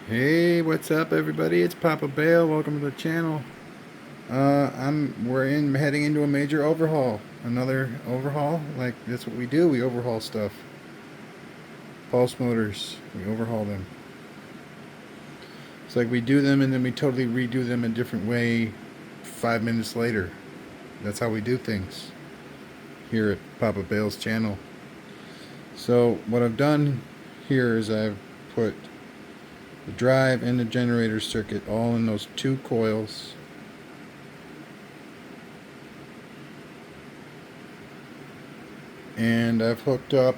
Hey, what's up, everybody? It's Papa Bale. Welcome to the channel. We're heading into a major overhaul. Another overhaul. Like that's what we do. We overhaul stuff. Pulse motors. We overhaul them. It's like we do them and then we totally redo them a different way 5 minutes later. That's how we do things here at Papa Bale's channel. So what I've done here is I've put the drive and the generator circuit all in those two coils. And I've hooked up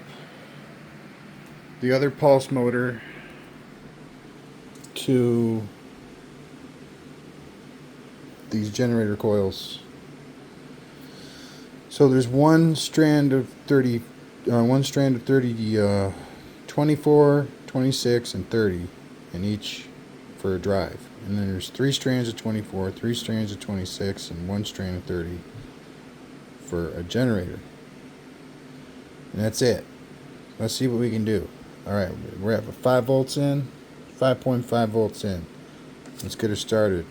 the other pulse motor to these generator coils. So there's one strand of 30, 24, 26, and 30 in each for a drive. And then there's 3 strands of 24, 3 strands of 26, and 1 strand of 30 for a generator. And that's it. Let's see what we can do. Alright, we're at 5 volts in, 5.5 volts in. Let's get her started.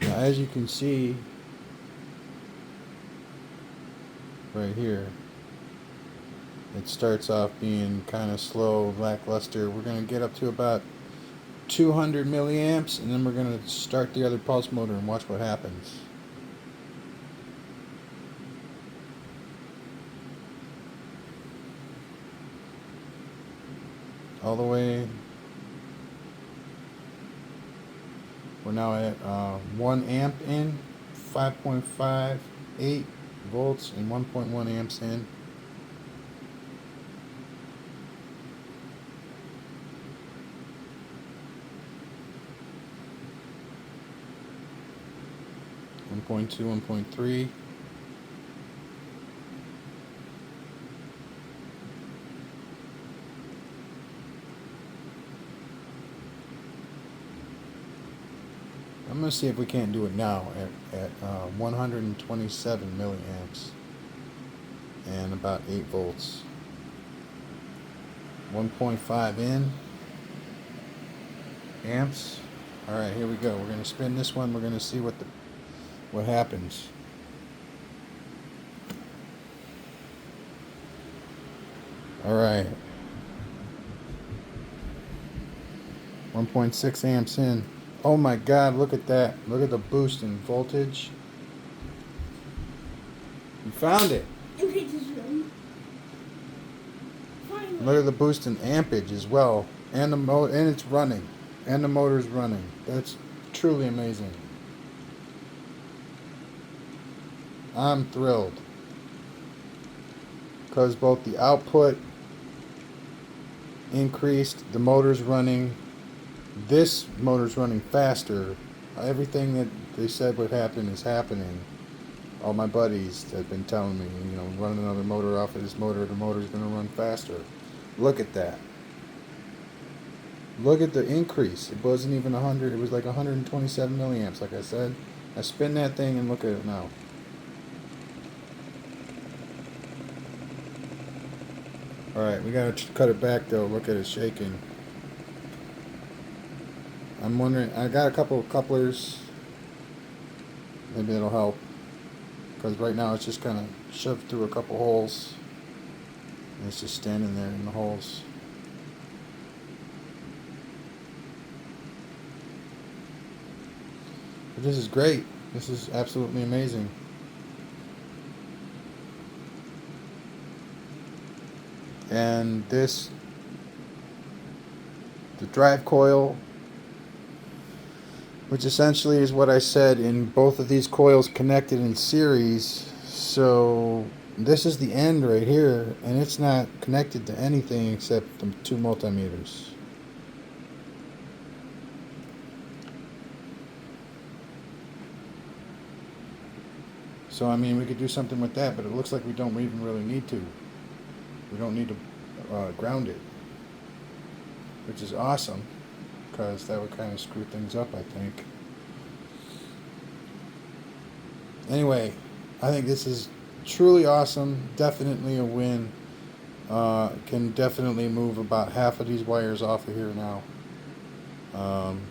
Now, as you can see right here, it starts off being kind of slow, lackluster. We're going to get up to about 200 milliamps, and then we're going to start the other pulse motor and watch what happens. All the way, we're now at 1 amp in, 5.58 volts, and 1.1 amps in. One point two, 1.3. I'm going to see if we can't do it now at 127 milliamps and about 8 volts. 1.5 in amps. Alright, here we go. We're going to spin this one. We're going to see what happens. Alright. 1.6 amps in. Oh my god, look at that. Look at the boost in voltage. You found it. M.P.H is ready. Look at the boost in ampage as well. And and it's running. And the motor's running. That's truly amazing. I'm thrilled. Because both the output increased, the motor's running. This motor's running faster. Everything that they said would happen is happening. All my buddies have been telling me, run another motor off of this motor, the motor's going to run faster. Look at that. Look at the increase. It wasn't even 100, it was like 127 milliamps, like I said. I spin that thing and look at it now. Alright, we gotta cut it back though. Look at it shaking. I'm wondering, I got a couple of couplers. Maybe it'll help. Because right now it's just kind of shoved through a couple holes. And it's just standing there in the holes. But this is great. This is absolutely amazing. And the drive coil, which essentially is what I said in both of these coils connected in series. So this is the end right here, and it's not connected to anything except the 2 multimeters. So I mean, we could do something with that, but it looks like we don't even really need to. We don't need to ground it, which is awesome, because that would kind of screw things up, I think. Anyway, I think this is truly awesome. Definitely a win. Can definitely move about half of these wires off of here now. Um,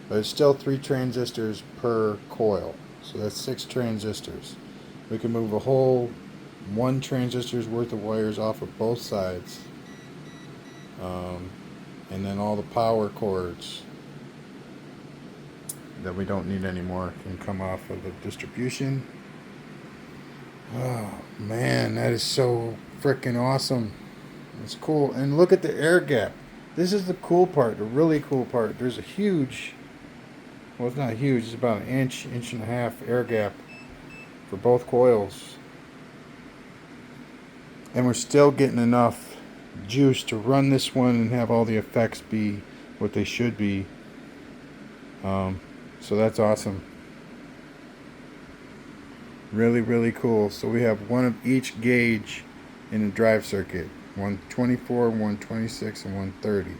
but it's still 3 transistors per coil. So that's 6 transistors. We can move a whole 1 transistor's worth of wires off of both sides. Um, and then all the power cords that we don't need anymore can come off of the distribution. Oh man, that is so freaking awesome. It's cool. And look at the air gap. This is the cool part, the really cool part. There's a huge, well, it's not huge, it's about an inch, inch and a half air gap for both coils. And we're still getting enough juice to run this one and have all the effects be what they should be. So that's awesome. Really, really cool. So we have one of each gauge in the drive circuit. 124, 126, and 130.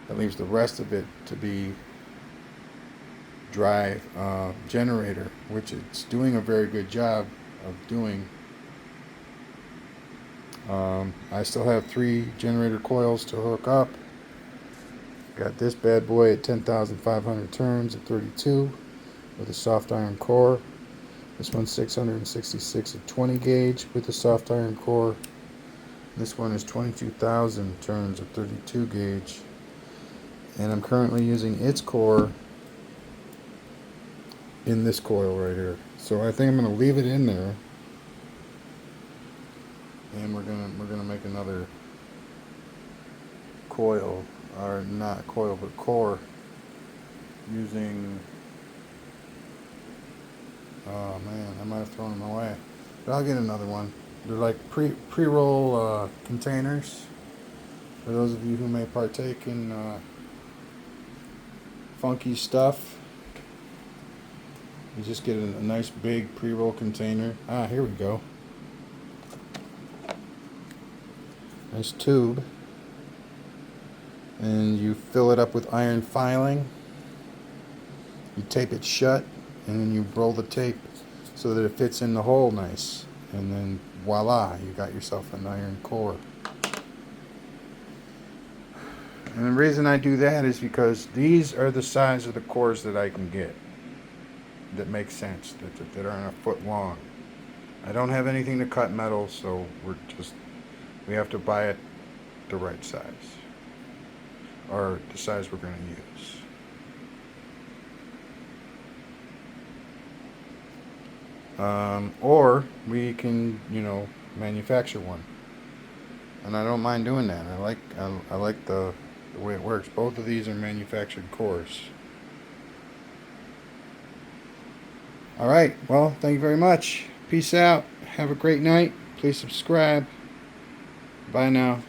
That leaves the rest of it to be drive generator, which it's doing a very good job of doing. I still have 3 generator coils to hook up. Got this bad boy at 10,500 turns at 32 with a soft iron core. This one's 666 at 20 gauge with a soft iron core. This one is 22,000 turns at 32 gauge. And I'm currently using its core in this coil right here. So I think I'm going to leave it in there. And we're gonna make another coil, or not coil but core, using, oh man, I might have thrown them away, but I'll get another one. They're like pre-roll containers for those of you who may partake in funky stuff. You just get a nice big pre-roll container. Here we go. Nice tube, and you fill it up with iron filing. You tape it shut, and then you roll the tape so that it fits in the hole nice, and then voila, you got yourself an iron core. And the reason I do that is because these are the size of the cores that I can get that make sense, that aren't a foot long. I don't have anything to cut metal, so we have to buy it the right size, or the size we're going to use. Or we can, manufacture one, and I don't mind doing that. I like the way it works. Both of these are manufactured cores. All right. Well, thank you very much. Peace out. Have a great night. Please subscribe. Bye now.